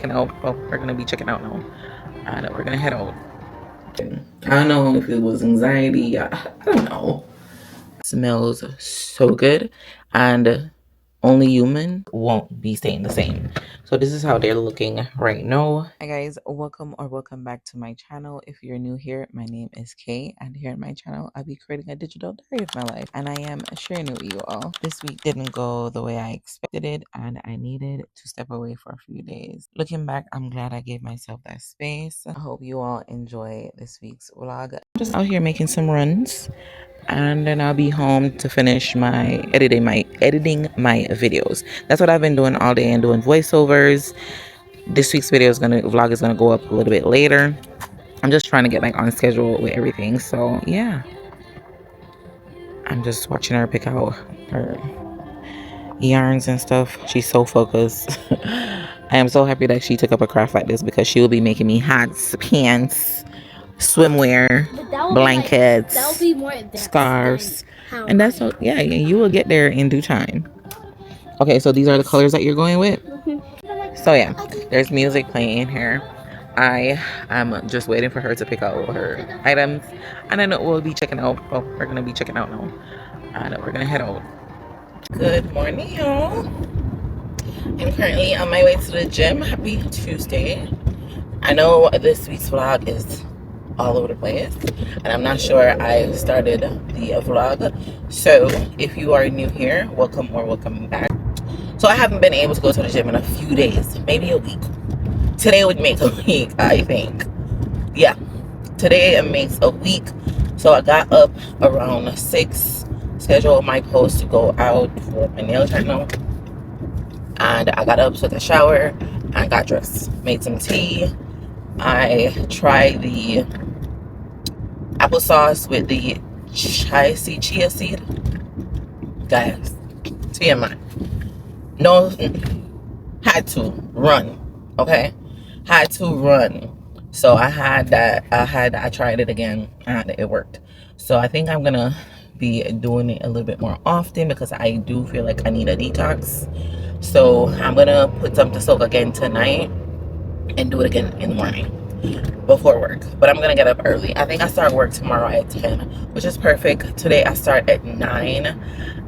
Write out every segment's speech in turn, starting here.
checking out. Well, we're gonna be checking out now, and we're gonna head out. I don't know if it was anxiety. I don't know. Smells so good, and only human won't be staying the same. So this is how they're looking right now. Hi guys, welcome back to my channel. If you're new here, my name is Kay, and here on my channel I'll be creating a digital diary of my life, and I am sharing it with you all. This week didn't go the way I expected it, and I needed to step away for a few days. Looking back, I'm glad I gave myself that space. I hope you all enjoy this week's vlog. I'm just out here making some runs, and then I'll be home to finish my editing my videos. That's what I've been doing all day, and doing voiceovers. This week's vlog is gonna go up a little bit later. I'm just trying to get like on schedule with everything. So yeah, I'm just watching her pick out her yarns and stuff. She's so focused. I am so happy that she took up a craft like this, because she will be making me hats, pants, swimwear, blankets, scarves, and that's all. Yeah, you will get there in due time. Okay, so these are the colors that you're going with. So yeah, there's music playing here. I am just waiting for her to pick out her items, and then we'll be checking out. Well, we're gonna be checking out now, and we're gonna head out. Good morning, y'all. I'm currently on my way to the gym. Happy Tuesday. I know this week's vlog is all over the place, and I'm not sure I started the vlog. So if you are new here, welcome or welcome back. So I haven't been able to go to the gym in a few days, maybe a week. Today would make a week, I think. Yeah, today it makes a week. So I got up around 6, scheduled my post to go out for my nails right now, and I got up, took a shower, and got dressed, made some tea. I tried the applesauce with the chia seed. Guys, TMI. No, had to run. Okay, had to run. So I tried it again, and it worked. So I think I'm gonna be doing it a little bit more often, because I do feel like I need a detox. So I'm gonna put some to soak again tonight and do it again in the morning before work. But I'm gonna get up early. I think I start work tomorrow at 10, which is perfect. Today I start at 9.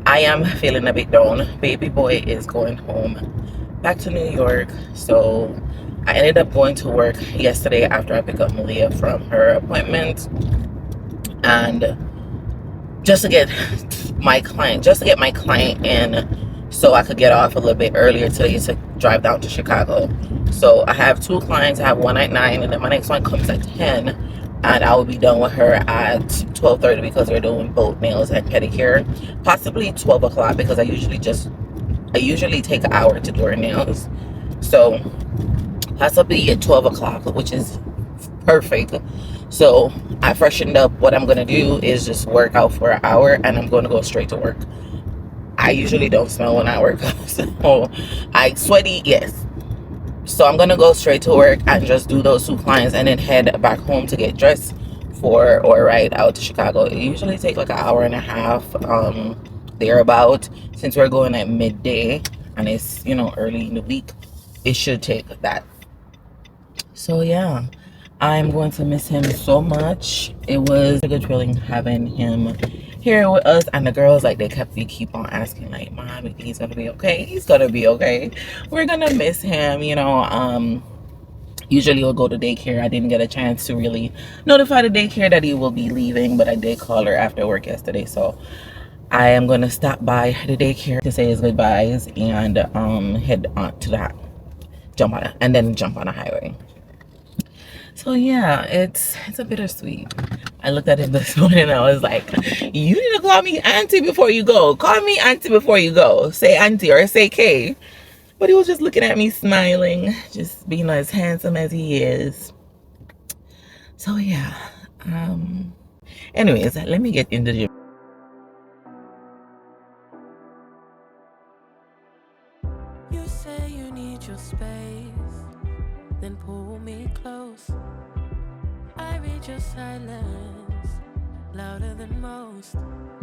I am feeling a bit down. Baby boy is going home back to New York, so I ended up going to work yesterday after I picked up Malia from her appointment, and just to get my client in, so I could get off a little bit earlier today to drive down to Chicago. So I have 2 clients. I have one at 9, and then my next one comes at 10, and I will be done with her at 12:30, because we're doing both nails and pedicure. Possibly 12 o'clock, because I usually take an hour to do her nails. So possibly at 12 o'clock, which is perfect. So I freshened up. What I'm gonna do is just work out for an hour, and I'm gonna go straight to work. I usually don't smell when I work out, so I sweaty, yes. So I'm gonna go straight to work and just do those 2 clients, and then head back home to get dressed for or ride out to Chicago. It usually takes like an hour and a half, thereabout. Since we're going at midday and it's, early in the week, it should take that. So yeah, I'm going to miss him so much. It was a good feeling having him here with us, and the girls, like, they keep on asking, like, Mom, you think he's gonna be okay? He's gonna be okay. We're gonna miss him. Usually we'll go to daycare. I didn't get a chance to really notify the daycare that he will be leaving, but I did call her after work yesterday, so I am gonna stop by the daycare to say his goodbyes, and head on to that, jump on a highway. So yeah, it's a bittersweet. I looked at him this morning and I was like, you need to call me auntie before you go. Call me auntie before you go. Say auntie or say Kay. But he was just looking at me smiling, just being as handsome as he is. So yeah. Anyways, let me get into the gym. You say you need your space, then pull me close. I read your silence, louder than most.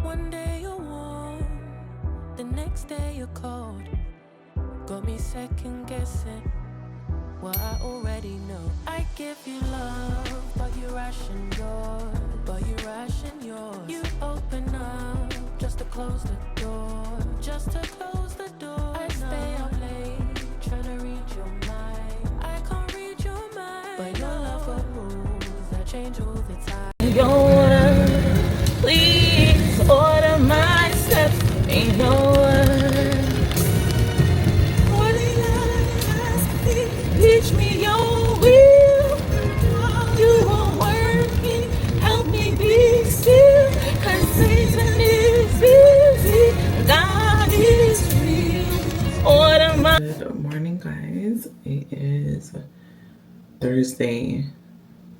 One day you're warm, the next day you're cold. Got me second guessing, what I already know. I give you love, but you ration yours. You open up just to close the door, I stay up late trying to read your mind. I can't read your mind, but your love got rules that change all the time. Please order my steps. Ain't no one. What do you ask me? Teach me your will. You are working. Help me be still. Cause Satan is busy. God is real. Order my. Good morning, guys. It is Thursday,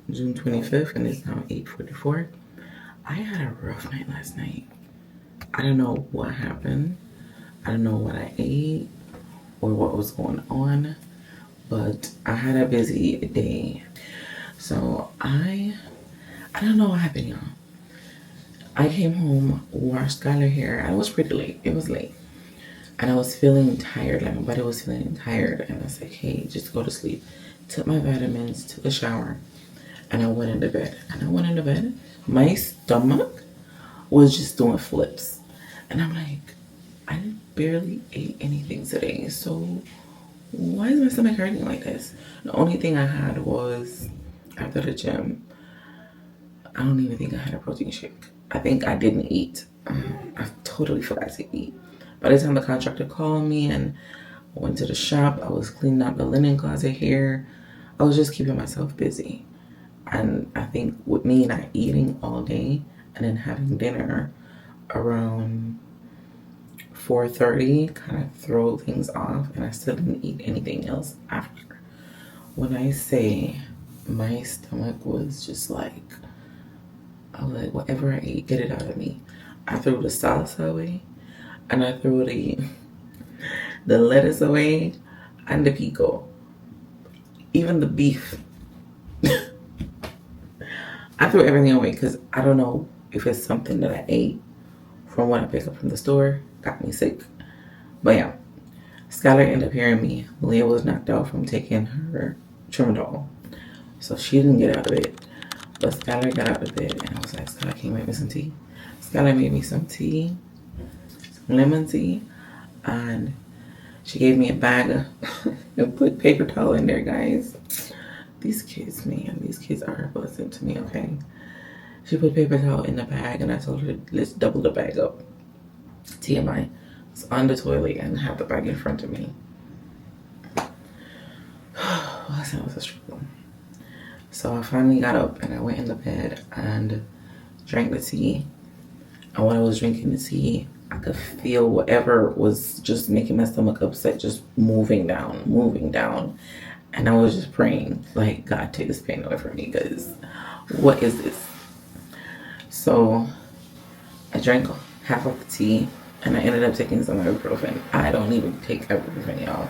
June 25th, and it's now 8:44. I had a rough night last night. I don't know what happened. I don't know what I ate or what was going on, but I had a busy day. So I don't know what happened, y'all. I came home, washed Skyler hair. I was pretty late. It was late. And I was feeling tired. Like my body was feeling tired. And I was like, hey, just go to sleep. Took my vitamins, took a shower, and I went into bed. And I went into bed. My stomach was just doing flips. And I'm like, I barely ate anything today. So why is my stomach hurting like this? The only thing I had was after the gym. I don't even think I had a protein shake. I think I didn't eat. I totally forgot to eat. By the time the contractor called me and I went to the shop, I was cleaning up the linen closet here. I was just keeping myself busy. And I think with me not eating all day and then having dinner around 4:30 kind of throw things off, and I still didn't eat anything else after. When I say my stomach was just like, I was like, whatever I ate, get it out of me. I threw the salsa away, and I threw the lettuce away, and the pico, even the beef. I threw everything away because I don't know if it's something that I ate from what I picked up from the store, got me sick. But yeah, Skyler ended up hearing me. Malia was knocked out from taking her Tramadol, so she didn't get out of it. But Skyler got out of bed, and I was like, Skyler, can you make me some tea? Skyler made me some tea, some lemon tea, and she gave me a bag and put paper towel in there, guys. These kids, man, these kids are a blessing to me, okay? She put paper towel in the bag, and I told her, let's double the bag up. TMI. It's on the toilet and have the bag in front of me. Last night was a struggle. So I finally got up and I went in the bed and drank the tea. And when I was drinking the tea, I could feel whatever was just making my stomach upset just moving down. And I was just praying, like, God, take this pain away from me, because what is this? So I drank half of the tea and I ended up taking some ibuprofen. I don't even take ibuprofen, y'all.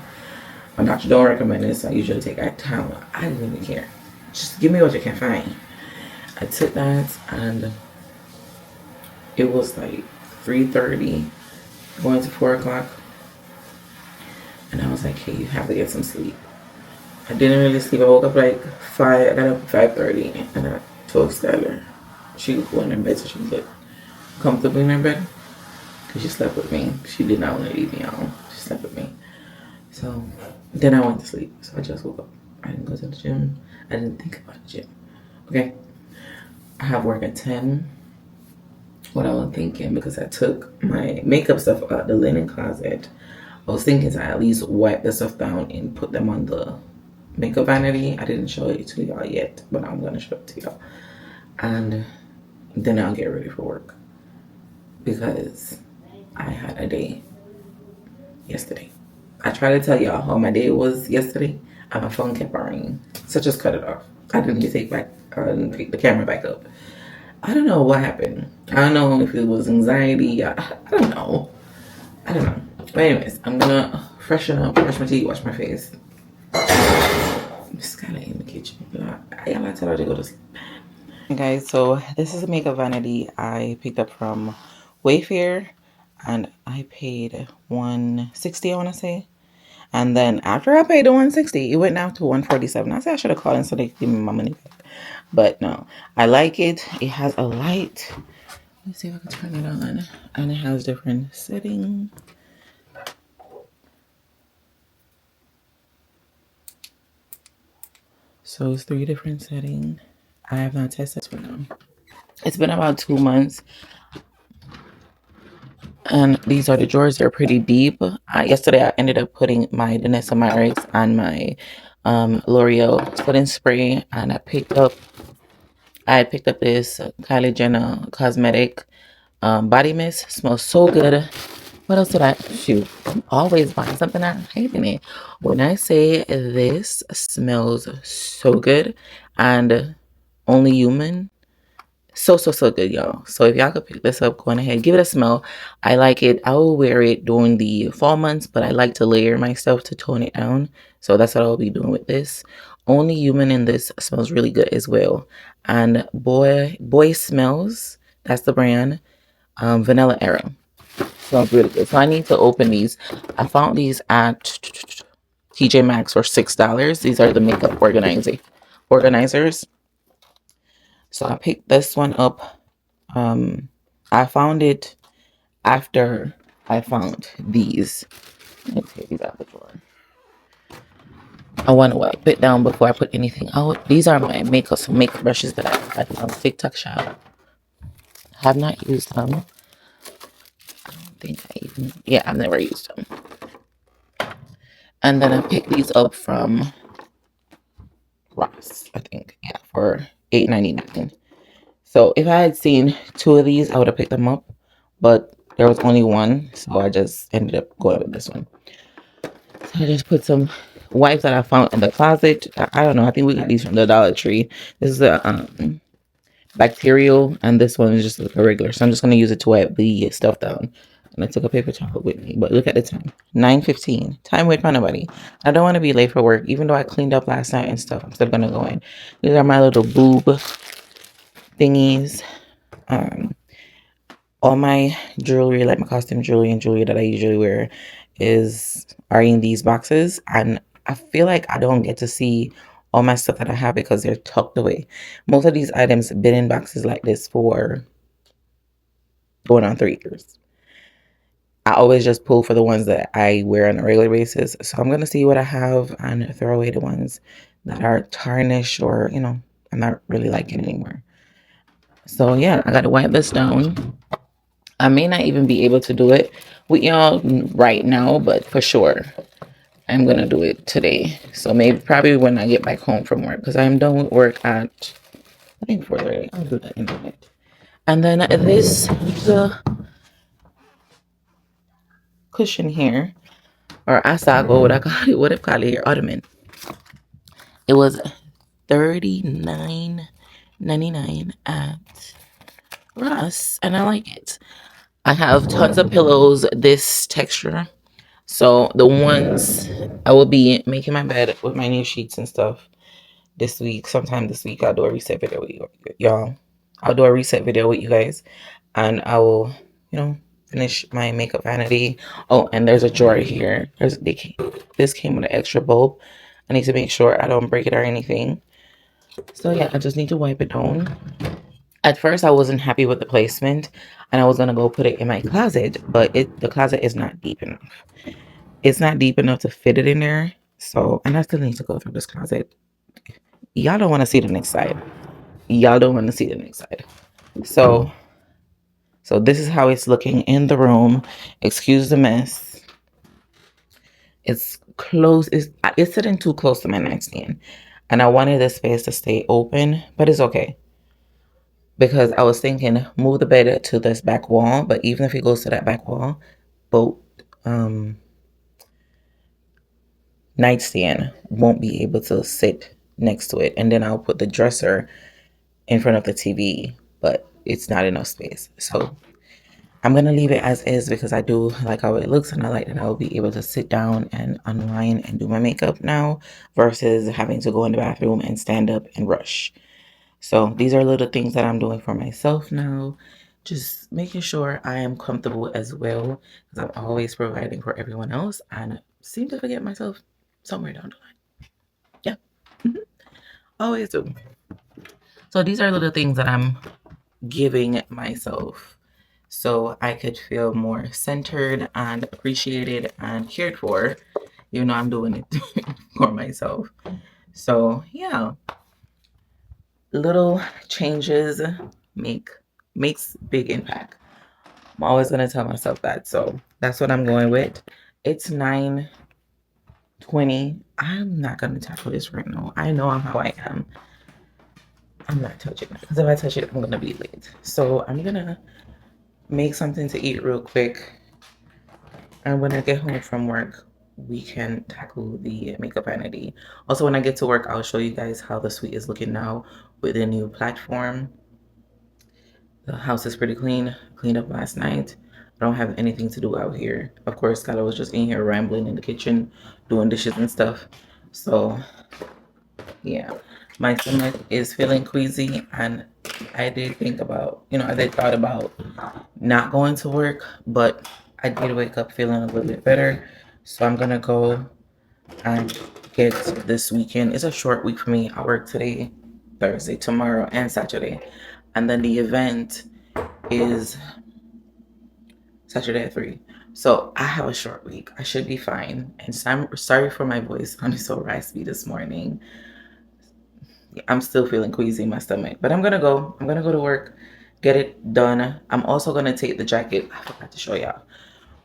My doctor don't recommend this. I usually take Tylenol. I didn't even care. Just give me what you can find. I took that, and it was like 3:30, going to 4 o'clock. And I was like, hey, you have to get some sleep. I didn't really sleep. I woke up like 5. I got up at 5:30, and I told Skyler she could go in her bed so she could get comfortable in her bed, because she slept with me. She did not want to leave me out. She slept with me. So then I went to sleep. So I just woke up. I didn't go to the gym. I didn't think about the gym. Okay. I have work at 10. What I was thinking, because I took my makeup stuff out the linen closet, I was thinking to at least wipe the stuff down and put them on the makeup vanity. I didn't show it to y'all yet, but I'm going to show it to y'all. And then I'll get ready for work, because I had a day yesterday. I tried to tell y'all how my day was yesterday, and my phone kept on ringing. So just cut it off. I didn't pick the camera back up. I don't know what happened. I don't know if it was anxiety. I don't know. But anyways, I'm gonna freshen up, brush my teeth, wash my face. Miss Skyler in the kitchen. I gotta tell her to go to sleep. Hey guys, so this is a makeup vanity I picked up from Wayfair, and I paid $160, I want to say. And then after I paid the 160, it went down to 147. I said I should have called and so they could give me my money back. But no, I like it. It has a light. Let's see if I can turn it on. And it has different settings. So it's 3 different settings. I have not tested it now. It's been about 2 months. And these are the drawers. They're pretty deep. Yesterday, I ended up putting my Danessa Myricks and my L'Oreal putting spray. And I had picked up this Kylie Jenner cosmetic body mist. Smells so good. What else did I? Shoot, I'm always buying something I'm hating it. When I say this smells so good and only human, so good, y'all. So if y'all could pick this up, go on ahead, give it a smell. I like it. I will wear it during the fall months, but I like to layer my stuff to tone it down. So that's what I'll be doing with this. Only human in this smells really good as well. And boy smells. That's the brand. Vanilla Era. Smells really good. So I need to open these. I found these at TJ Maxx for $6. These are the makeup organizers. So I picked this one up. I found it after I found these. Let me take these out the drawer. I want to wipe it down before I put anything out. These are my makeup brushes that I had from TikTok shop. Have not used them. I don't think I've never used them. And then I picked these up from Ross, I think. Yeah, for $8.99. So if I had seen 2 of these, I would have picked them up. But there was only one, so I just ended up going with this one. So I just put some wipes that I found in the closet. I don't know. I think we got these from the Dollar Tree. This is a bacterial, and this one is just like a regular. So I'm just going to use it to wipe the stuff down. And I took a paper towel with me. But look at the time. 9:15. Time wait for nobody. I don't want to be late for work. Even though I cleaned up last night and stuff, I'm still going to go in. These are my little boob thingies. All my jewelry, like my costume jewelry and jewelry that I usually wear, are in these boxes. And I feel like I don't get to see all my stuff that I have because they're tucked away. Most of these items have been in boxes like this for going on 3 years. I always just pull for the ones that I wear on a regular basis. So I'm going to see what I have and throw away the ones that are tarnished or, I'm not really liking anymore. So yeah, I got to wipe this down. I may not even be able to do it with y'all right now, but for sure, I'm going to do it today. So probably when I get back home from work, because I'm done with work at, I think 4:30. I'll do that in a minute. And then this cushion here, or asago, what I call it here, ottoman. It was $39.99 at Ross, and I like it. I have tons of pillows this texture. So the ones I will be making my bed with my new sheets and stuff this week. Sometime this week I'll do a reset video with y'all. I'll do a reset video with you guys, and I will, finish my makeup vanity. Oh, and there's a drawer here. This came with an extra bulb. I need to make sure I don't break it or anything. So yeah, I just need to wipe it down. At first, I wasn't happy with the placement, and I was gonna go put it in my closet, but the closet is not deep enough. It's not deep enough to fit it in there. So, and I still need to go through this closet. Y'all don't want to see the next side. Y'all don't want to see the next side. So this is how it's looking in the room. Excuse the mess. It's close. It's sitting too close to my nightstand, and I wanted the space to stay open, but it's okay. Because I was thinking, move the bed to this back wall, but even if it goes to that back wall, both nightstand won't be able to sit next to it. And then I'll put the dresser in front of the TV, but it's not enough space. So I'm going to leave it as is because I do like how it looks, and I like that I'll be able to sit down and unwind and do my makeup now versus having to go in the bathroom and stand up and rush. So these are little things that I'm doing for myself now, just making sure I am comfortable as well, because I'm always providing for everyone else and seem to forget myself somewhere down the line. Yeah, always do. So these are little things that I'm giving myself so I could feel more centered and appreciated and cared for, even though I'm doing it for myself. So yeah, little changes make makes big impact. I'm always gonna tell myself that. So that's what I'm going with. It's 9:20. I'm not gonna tackle this right now. I know how I am. I'm not touching it because if I touch it, I'm gonna be late. So I'm gonna make something to eat real quick. And when I get home from work, we can tackle the makeup vanity. Also, when I get to work, I'll show you guys how the suite is looking now with the new platform. The house is pretty clean, cleaned up last night. I don't have anything to do out here. Of course, Skyler was just in here rambling in the kitchen, doing dishes and stuff. So, yeah, my stomach is feeling queasy, and I did think about, I did thought about not going to work, but I did wake up feeling a little bit better. So I'm gonna go and get this weekend. It's a short week for me. I work today, Thursday, tomorrow, and Saturday. And then the event is Saturday at 3. So I have a short week. I should be fine. And so I'm sorry for my voice. I'm so raspy this morning. I'm still feeling queasy in my stomach. But I'm gonna go. I'm gonna go to work, get it done. I'm also gonna take the jacket. I forgot to show y'all.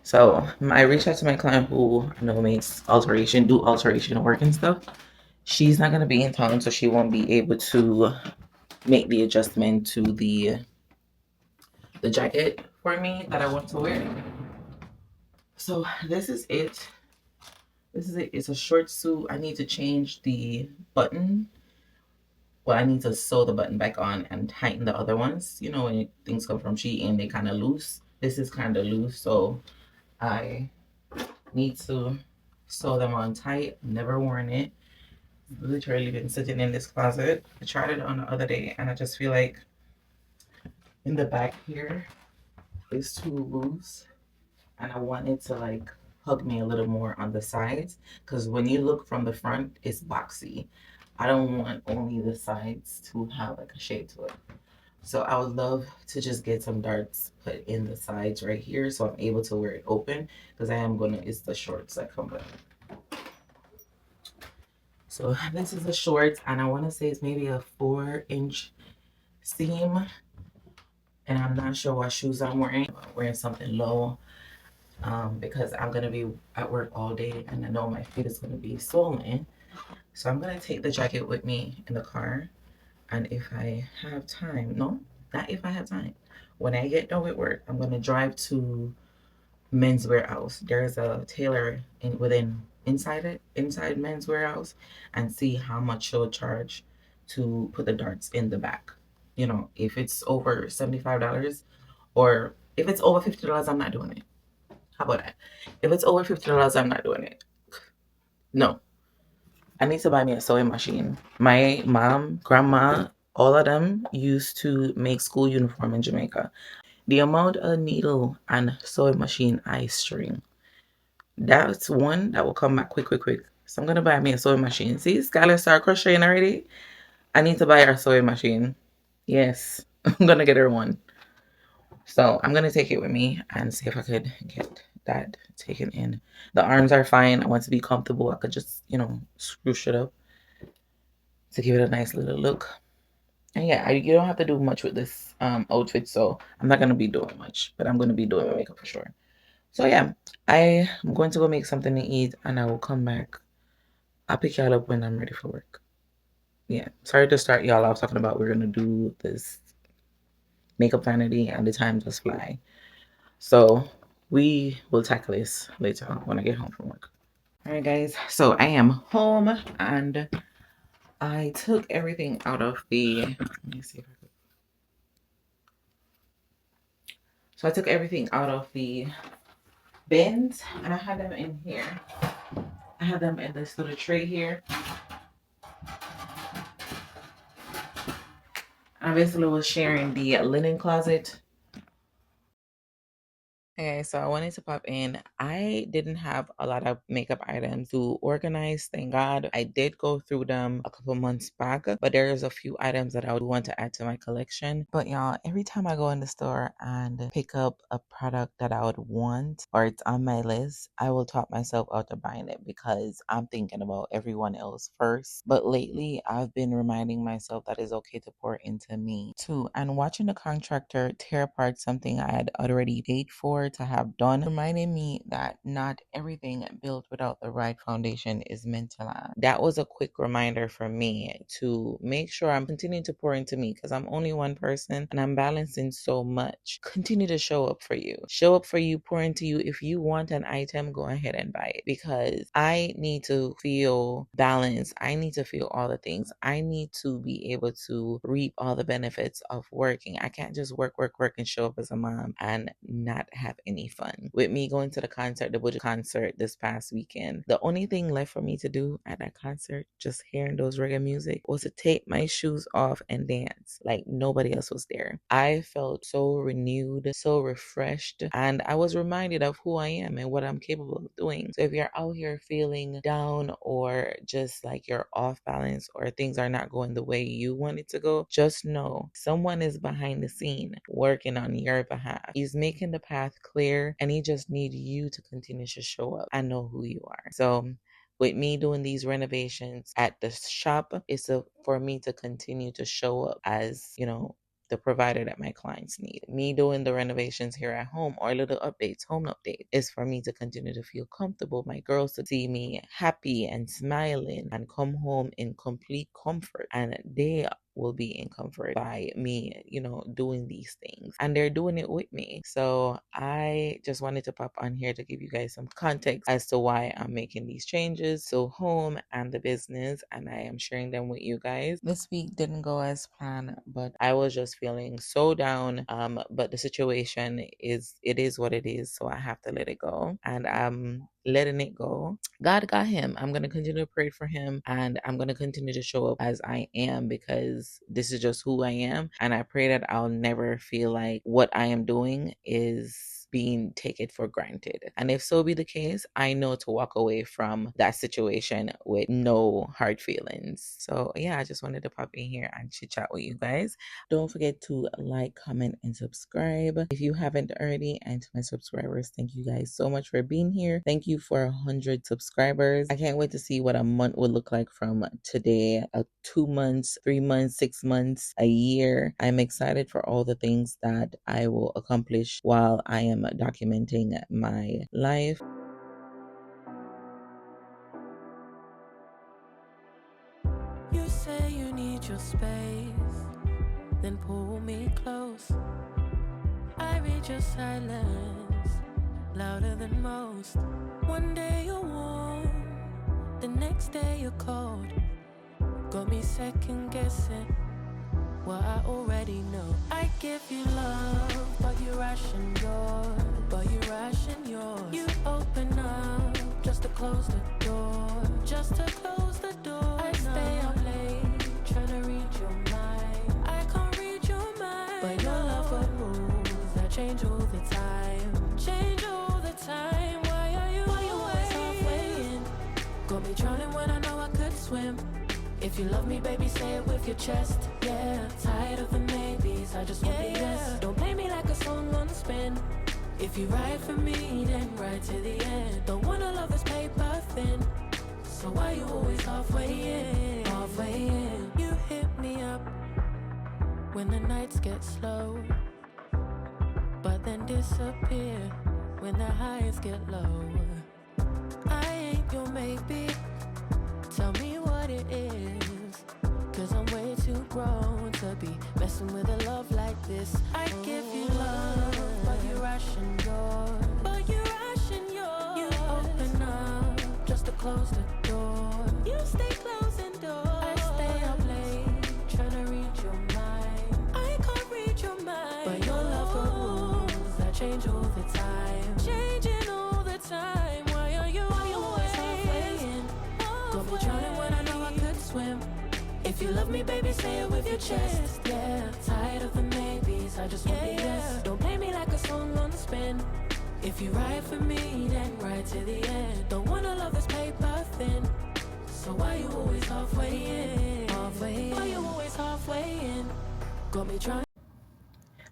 So I reached out to my client who I know makes do alteration work and stuff. She's not gonna be in town, so she won't be able to make the adjustment to the jacket for me that I want to wear. So this is it. This is it. It's a short suit. I need to change the button. Well, I need to sew the button back on and tighten the other ones. You know, when things come from Shein, they kind of loose. This is kind of loose, so I need to sew them on tight. Never worn it. Literally been sitting in this closet. I tried it on the other day, and I just feel like in the back here is too loose, and I want it to like hug me a little more on the sides, because when you look from the front, it's boxy. I don't want only the sides to have like a shape to it. So I would love to just get some darts put in the sides right here so I'm able to wear it open, because it's the shorts that come with it. So this is a short, and I want to say it's maybe a 4-inch seam, and I'm not sure what shoes I'm wearing. I'm wearing something low because I'm going to be at work all day, and I know my feet is going to be swollen. So I'm going to take the jacket with me in the car, and if I have time, no, not if I have time. When I get done with work, I'm going to drive to Men's Warehouse. There's a tailor inside Men's Warehouse, and see how much she'll charge to put the darts in the back. If it's over $75, or if it's over $50, I'm not doing it. How about that? If it's over $50, I'm not doing it. No. I need to buy me a sewing machine. My mom, grandma, all of them used to make school uniform in Jamaica. The amount of needle and sewing machine I string, that's one that will come back quick, quick, quick. So I'm gonna buy me a sewing machine. See, Skyler start crocheting already. I need to buy her a sewing machine. Yes, I'm gonna get her one. So I'm gonna take it with me and see if I could get that taken in. The arms are fine. I want to be comfortable. I could just, screw shit up to give it a nice little look. And yeah, you don't have to do much with this outfit, so I'm not gonna be doing much, but I'm gonna be doing my makeup for sure. So yeah, I am going to go make something to eat, and I will come back. I'll pick y'all up when I'm ready for work. Yeah, sorry to start y'all off talking about we're gonna do this makeup vanity and the time just fly. So we will tackle this later when I get home from work. All right, guys. So I am home, and I took everything out of the. Let me see if I could. So I took everything out of the bins, and I had them in here. I had them in this little tray here. I basically was sharing the linen closet Okay, so I wanted to pop in. I didn't have a lot of makeup items to organize, thank God. I did go through them a couple months back, but there's a few items that I would want to add to my collection. But y'all, every time I go in the store and pick up a product that I would want or it's on my list, I will talk myself out of buying it because I'm thinking about everyone else first. But lately, I've been reminding myself that it's okay to pour into me too. And watching the contractor tear apart something I had already paid for to have done reminded me that not everything built without the right foundation is meant to last. That was a quick reminder for me to make sure I'm continuing to pour into me because I'm only one person and I'm balancing so much. Continue to show up for you. Show up for you, pour into you. If you want an item, go ahead and buy it because I need to feel balanced. I need to feel all the things. I need to be able to reap all the benefits of working. I can't just work, work, work and show up as a mom and not have any fun. With me going to the concert, the Budget concert this past weekend, the only thing left for me to do at that concert, just hearing those reggae music, was to take my shoes off and dance like nobody else was there. I felt so renewed, so refreshed, and I was reminded of who I am and what I'm capable of doing. So if you're out here feeling down or just like you're off balance or things are not going the way you want it to go, just know someone is behind the scene working on your behalf. He's making the path clear and he just needs you to continue to show up and know who you are. So with me doing these renovations at the shop, it's for me to continue to show up as, the provider that my clients need. Me doing the renovations here at home or little updates, home update, is for me to continue to feel comfortable. My girls to see me happy and smiling and come home in complete comfort. And they will be in comfort by me, doing these things. And they're doing it with me. So I just wanted to pop on here to give you guys some context as to why I'm making these changes to home and the business. And I am sharing them with you guys. This week didn't go as planned, but I was just feeling so down. But the situation is what it is. So I have to let it go. And I'm letting it go. God got him. I'm going to continue to pray for him and I'm going to continue to show up as I am because this is just who I am. And I pray that I'll never feel like what I am doing is being taken for granted. And if so be the case, I know to walk away from that situation with no hard feelings. So yeah, I just wanted to pop in here and chit chat with you guys. Don't forget to like, comment, and subscribe if you haven't already. And to my subscribers, thank you guys so much for being here. Thank you for 100 subscribers. I can't wait to see what a month will look like from today. 2 months, 3 months, 6 months, a year. I'm excited for all the things that I will accomplish while I am documenting my life. You say you need your space, then pull me close. I read your silence, louder than most. One day you're warm, the next day you're cold. Got me second guessing what I already know. I give you love, but you ration yours. You open up just to close the door. I stay up late, trying to read your mind. I can't read your mind, but your love got rules that change all the time. Why are you always halfway in? Got me drowning when I know I could swim. If you love me, baby, say it with your chest. Yeah, tired of the maybes, I just want the yes. Don't play me like a song on spin. If you ride for me, then ride to the end. Don't wanna love this paper thin. So why you always halfway in? You hit me up when the nights get slow, but then disappear when the highs get low. I ain't your maybe. Tell me what it is, 'cause I'm way too grown to be messing with a love like this. I give you love, but you ration yours. You open up just to close the door. You stay closing doors. I stay up late, trying to read your mind. I can't read your mind, but your love got rules that change all the time. Changing all the time. Why are you always halfway in? Got me drowning when I know I could swim. If you love me, baby, say it with your chest. Yeah, tired of the maybes, I just want the yes. Don't play me like a song on spin. If you ride for me, then ride to the end. Don't wanna love this paper thin. So why you always halfway in? Why you always halfway in? Got me trying.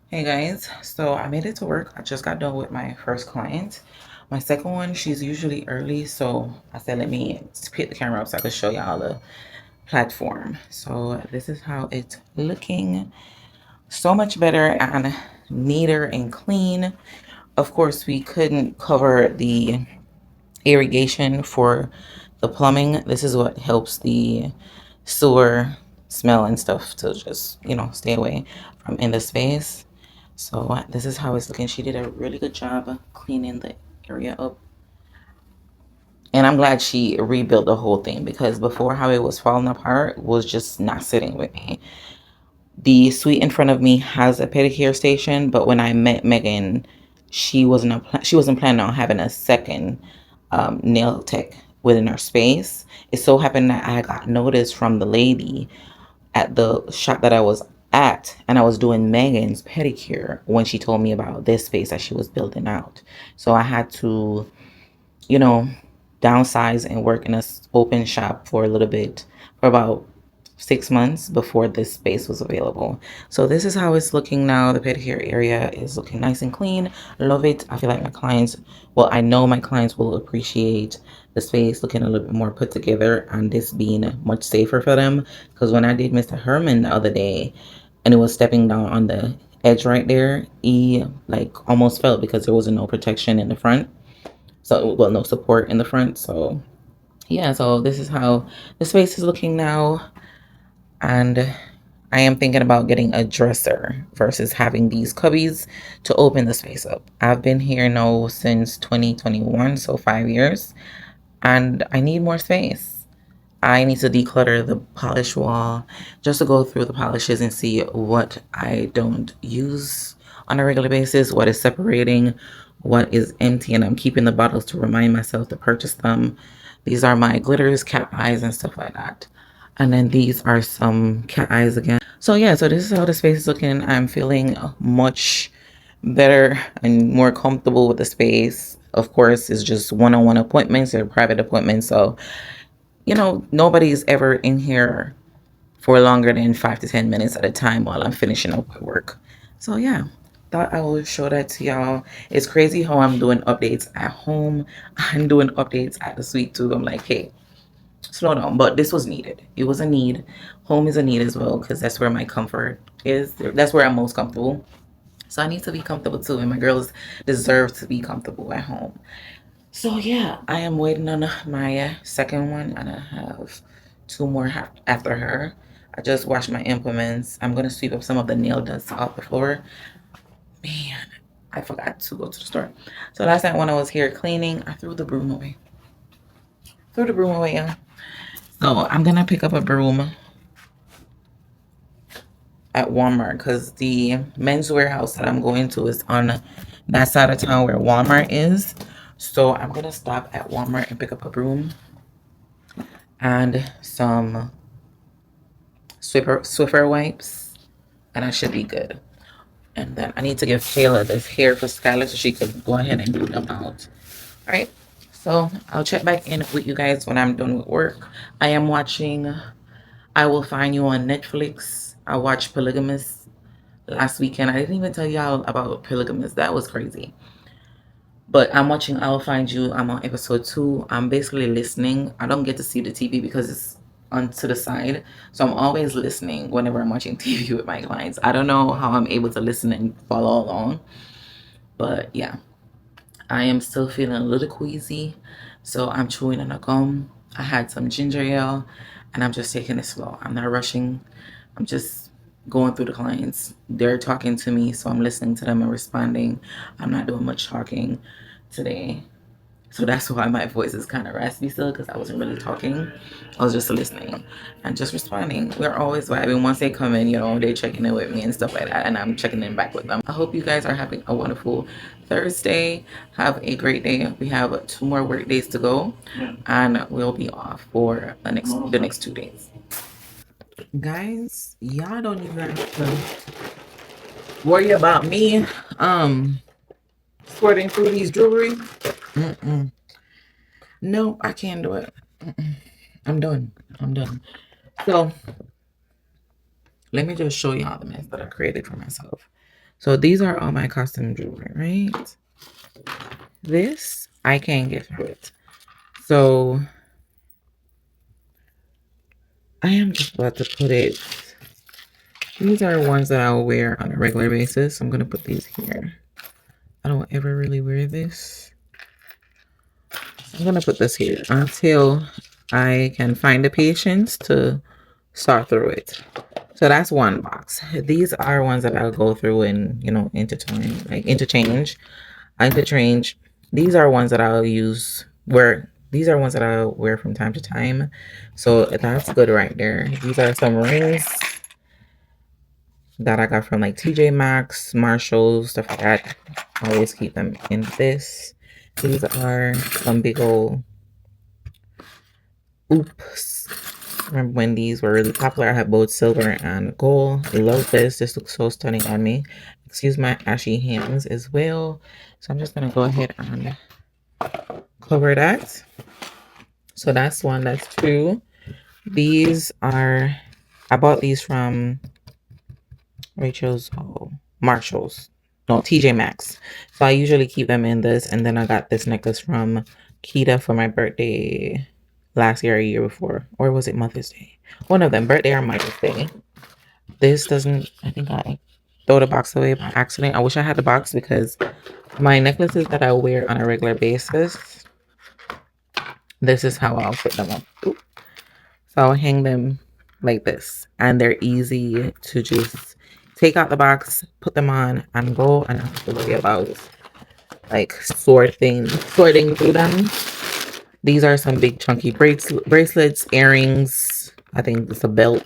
Hey guys, so I made it to work. I just got done with my first client. My second one, she's usually early, so I said let me pick the camera up so I could show y'all the platform. So this is how it's looking. So much better and neater and clean. Of course, we couldn't cover the irrigation for the plumbing. This is what helps the sewer smell and stuff to just, you know, stay away from in the space. So this is how it's looking. She did a really good job cleaning the area up. And I'm glad she rebuilt the whole thing, because before, how it was falling apart was just not sitting with me. The suite in front of me has a pedicure station, but when I met Megan, she wasn't planning on having a second nail tech within her space. It so happened that I got notice from the lady at the shop that I was at, and I was doing Megan's pedicure when she told me about this space that she was building out. So I had to, you know, downsize and work in a open shop for a little bit, for about 6 months before this space was available. So this is how it's looking now. The pedicure area is looking nice and clean. Love it. I feel like my clients, well, I know my clients will appreciate the space looking a little bit more put together, and this being much safer for them. Because when I did Mr. Herman the other day and it was stepping down on the edge right there, he like almost fell because there wasn't no protection in the front. So, well, no support in the front. So yeah, so this is how the space is looking now. And I am thinking about getting a dresser versus having these cubbies to open the space up. I've been here now since 2021, so 5 years, and I need more space. I need to declutter the polish wall just to go through the polishes and see what I don't use on a regular basis, what is separating, what is empty, and I'm keeping the bottles to remind myself to purchase them. These are my glitters, cat eyes, and stuff like that. And then these are some cat eyes again. So yeah, so this is how the space is looking. I'm feeling much better and more comfortable with the space. Of course, it's just one-on-one appointments or private appointments. So, you know, nobody's ever in here for longer than 5 to 10 minutes at a time while I'm finishing up with work. So yeah, thought I will show that to y'all. It's crazy how I'm doing updates at home. I'm doing updates at the suite too. I'm like, hey, slow down. But this was needed. It was a need. Home is a need as well, because that's where my comfort is. That's where I'm most comfortable. So I need to be comfortable too, and my girls deserve to be comfortable at home. So yeah, I am waiting on my second one, and I have two more after her. I just washed my implements. I'm gonna sweep up some of the nail dust off the floor. Man, I forgot to go to the store. So last night when I was here cleaning, I threw the broom away. Threw the broom away, yeah. So I'm gonna pick up a broom at Walmart, because the men's warehouse that I'm going to is on that side of town where Walmart is. So I'm gonna stop at Walmart and pick up a broom and some Swiffer wipes, and I should be good. And then I need to give Taylor this hair for Skyler so she could go ahead and do them out. All right. So I'll check back in with you guys when I'm done with work. I am watching I Will Find You on Netflix. I watched Polygamous last weekend. I didn't even tell y'all about Polygamous. That was crazy. But I'm watching I Will Find You. I'm on episode 2. I'm basically listening. I don't get to see the TV because it's on to the side. So I'm always listening whenever I'm watching TV with my clients. I don't know how I'm able to listen and follow along. But yeah, I am still feeling a little queasy. So I'm chewing on a gum. I had some ginger ale, and I'm just taking it slow. I'm not rushing. I'm just going through the clients. They're talking to me, so I'm listening to them and responding. I'm not doing much talking today. So that's why my voice is kind of raspy still, because I wasn't really talking. I was just listening and just responding. We're always vibing. Once they come in, you know, they're checking in with me and stuff like that, and I'm checking in back with them. I hope you guys are having a wonderful Thursday. Have a great day. We have 2 more work days to go, and we'll be off for the next 2 days. Guys, y'all don't even have to worry about me. sorting through these jewelry. No, I can't do it. I'm done. I'm done. So let me just show y'all the mess that I created for myself. So these are all my custom jewelry, right? This, I can't get through it. So I am just about to put it. These are ones that I'll wear on a regular basis. I'm going to put these here. I don't ever really wear this. I'm going to put this here until I can find the patience to sort through it. So that's one box. These are ones that I'll go through and, you know, interchange. These are ones that I'll use these are ones that I'll wear from time to time. So that's good right there. These are some rings that I got from like TJ Maxx, Marshalls, stuff like that. I always keep them in this. These are some big old oops. Remember when these were really popular? I have both silver and gold. I love this. This looks so stunning on me. Excuse my ashy hands as well. So I'm just gonna go ahead and cover that. So that's one. That's two. These are, I bought these from Marshalls. No, TJ Maxx. So I usually keep them in this. And then I got this necklace from Kita for my birthday last year or a year before. Or was it Mother's Day? One of them, birthday or Mother's Day. This doesn't, I think I throw the box away by accident. I wish I had the box because my necklaces that I wear on a regular basis, this is how I'll put them up. Ooh. So I'll hang them like this. And they're easy to just take out the box, put them on, and go. And I don't have to worry about like sorting through them. These are some big chunky bracelets, earrings. I think it's a belt.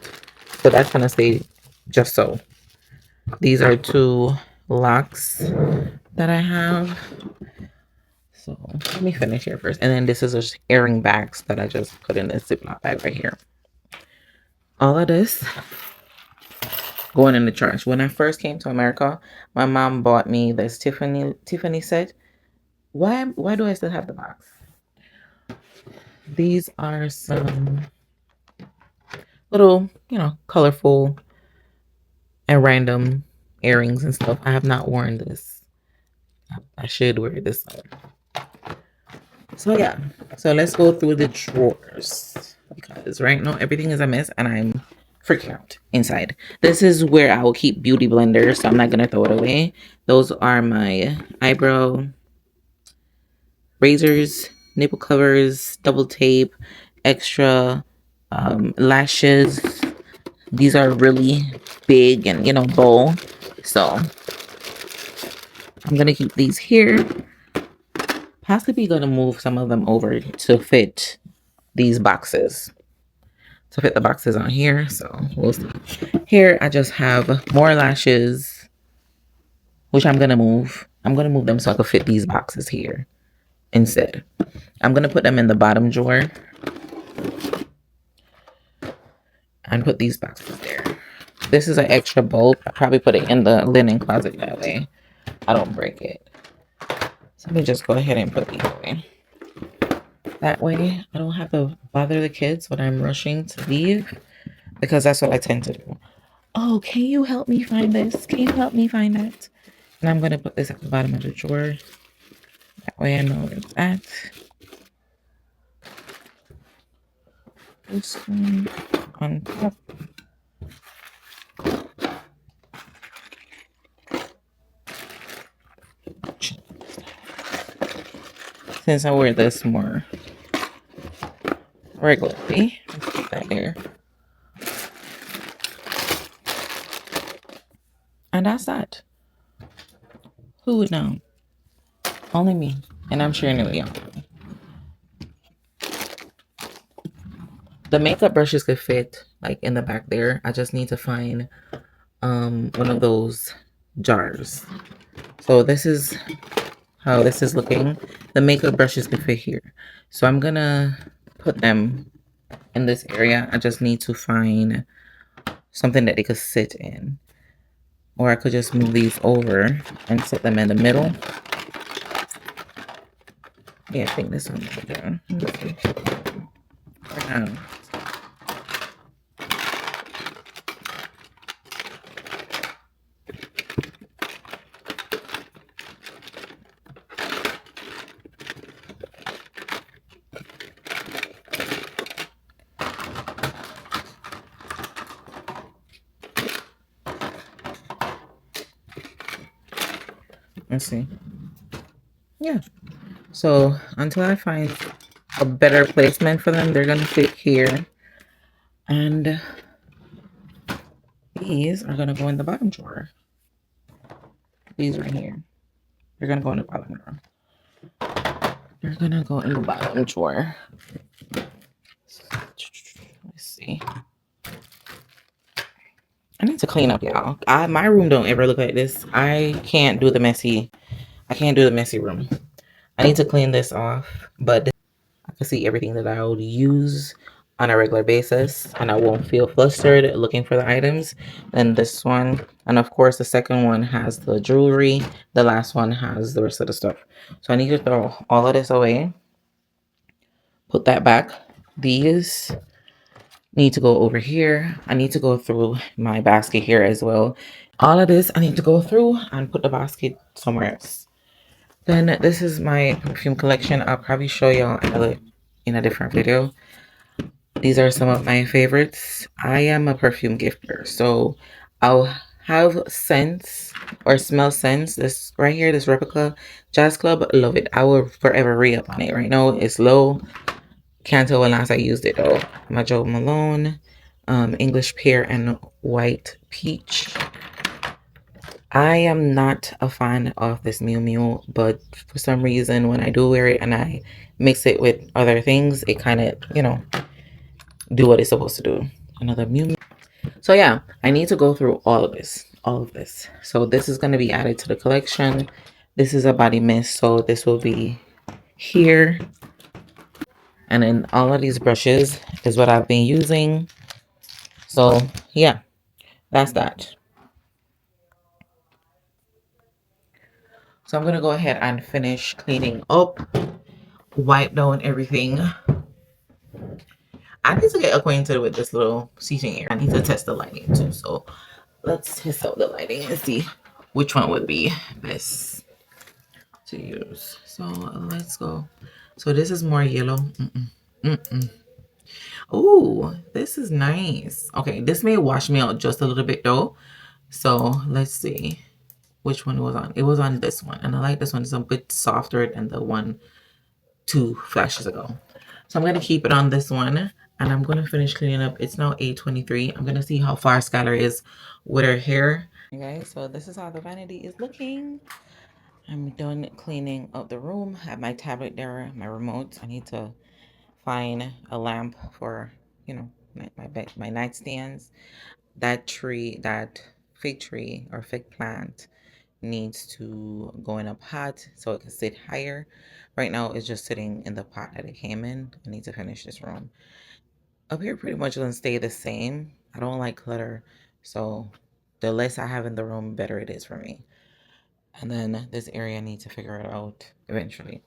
So that's gonna stay just so. These are two locks that I have. So let me finish here first. And then this is just earring bags that I just put in this Ziploc bag right here. All of this going in the trash. When I first came to America, my mom bought me this Tiffany set. Why do I still have the box? These are some little, you know, colorful and random earrings and stuff. I have not worn this. I should wear this. So yeah. So let's go through the drawers. Because right now everything is a mess and I'm freaking out inside. This is where I will keep beauty blenders, so I'm not gonna throw it away. Those are my eyebrow razors, nipple covers, double tape, extra lashes. These are really big and, you know, bold. So I'm gonna keep these here. Possibly gonna move some of them over to fit these boxes. To fit the boxes on here. So we'll see. Here I just have more lashes, which I'm gonna move. I'm gonna move them so I can fit these boxes here instead. I'm gonna put them in the bottom drawer and put these boxes there. This is an extra bulb. I probably put it in the linen closet that way I don't break it. So let me just go ahead and put these away. That way I don't have to bother the kids when I'm rushing to leave, because that's what I tend to do. Oh, can you help me find this? Can you help me find that? And I'm gonna put this at the bottom of the drawer. That way I know where it's at. This one on top. Since I wear this more regularly, let's put that there. And that's that. Who would know? Only me. And I'm sure anyway, y'all. The makeup brushes could fit like in the back there. I just need to find one of those jars. So this is how this is looking. The makeup brushes can fit here. So I'm gonna put them in this area. I just need to find something that they could sit in. Or I could just move these over and sit them in the middle. Yeah, I think this one will do. For now. Let's see. Yeah. So until I find a better placement for them, they're gonna fit here. And these are gonna go in the bottom drawer. These right here. They're gonna go in the bottom drawer. They're gonna go in the bottom drawer. Let's see. I need to clean up, y'all. My room don't ever look like this. I can't do the messy room. I need to clean this off, but I can see everything that I would use on a regular basis, and I won't feel flustered looking for the items. And this one, and of course, the second one has the jewelry. The last one has the rest of the stuff. So I need to throw all of this away. Put that back. These need to go over here. I need to go through my basket here as well. All of this I need to go through and put the basket somewhere else. Then this is my perfume collection. I'll probably show y'all in a different video. These are some of my favorites. I am a perfume gifter, so I'll have scents or smell scents. This right here, this replica Jazz Club, love it. I will forever re-up on it. Right now it's low. Can't tell when last I used it though. My Joe Malone, English pear and white peach. I am not a fan of this Miu Miu, but for some reason when I do wear it and I mix it with other things, it kind of, do what it's supposed to do. Another Miu Miu. So yeah, I need to go through all of this. So this is going to be added to the collection. This is a body mist, so this will be here. And then all of these brushes is what I've been using. So yeah, that's that. So I'm gonna go ahead and finish cleaning up, wipe down everything. I need to get acquainted with this little seating area. I need to test the lighting too. So let's test out the lighting and see which one would be best to use. So let's go. So this is more yellow. Oh, this is nice. Okay, this may wash me out just a little bit though. So let's see which one it was on. It was on this one, and I like this one. It's a bit softer than the one 2 flashes ago. So I'm gonna keep it on this one, and I'm gonna finish cleaning up. It's now 8:23. I'm gonna see how far Skyler is with her hair. Okay, so this is how the vanity is looking. I'm done cleaning up the room. I have my tablet there, my remote. I need to find a lamp for, my nightstands. That tree, that fig tree or fig plant needs to go in a pot so it can sit higher. Right now it's just sitting in the pot that it came in. I need to finish this room. Up here pretty much gonna stay the same. I don't like clutter, so the less I have in the room, better it is for me. And then this area I need to figure it out eventually.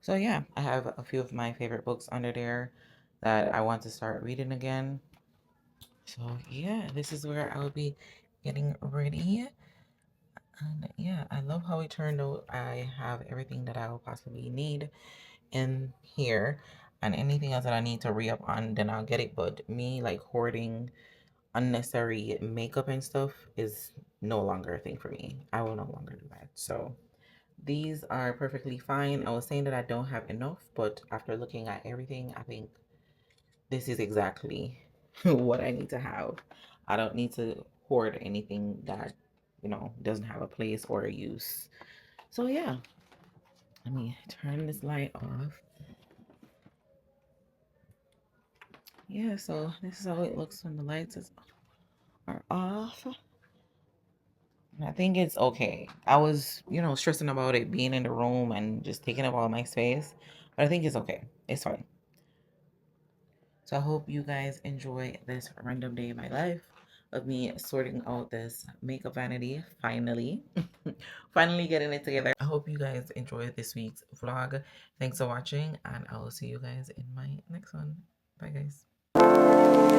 So yeah, I have a few of my favorite books under there that I want to start reading again. So yeah, this is where I will be getting ready. And yeah, I love how it turned out. I have everything that I will possibly need in here. And anything else that I need to re-up on, then I'll get it. But me like hoarding unnecessary makeup and stuff is no longer a thing for me. I will no longer do that. So these are perfectly fine. I was saying that I don't have enough, but after looking at everything, I think this is exactly what I need to have. I don't need to hoard anything that, doesn't have a place or a use. So yeah, let me turn this light off. Yeah, so this is how it looks when the are off. And I think it's okay. I was, stressing about it being in the room and just taking up all my space, but I think it's okay. It's fine. So I hope you guys enjoy this random day in my life. of me sorting out this makeup vanity finally. Finally getting it together. I hope you guys enjoyed this week's vlog. Thanks for watching, and I will see you guys in my next one. Bye, guys.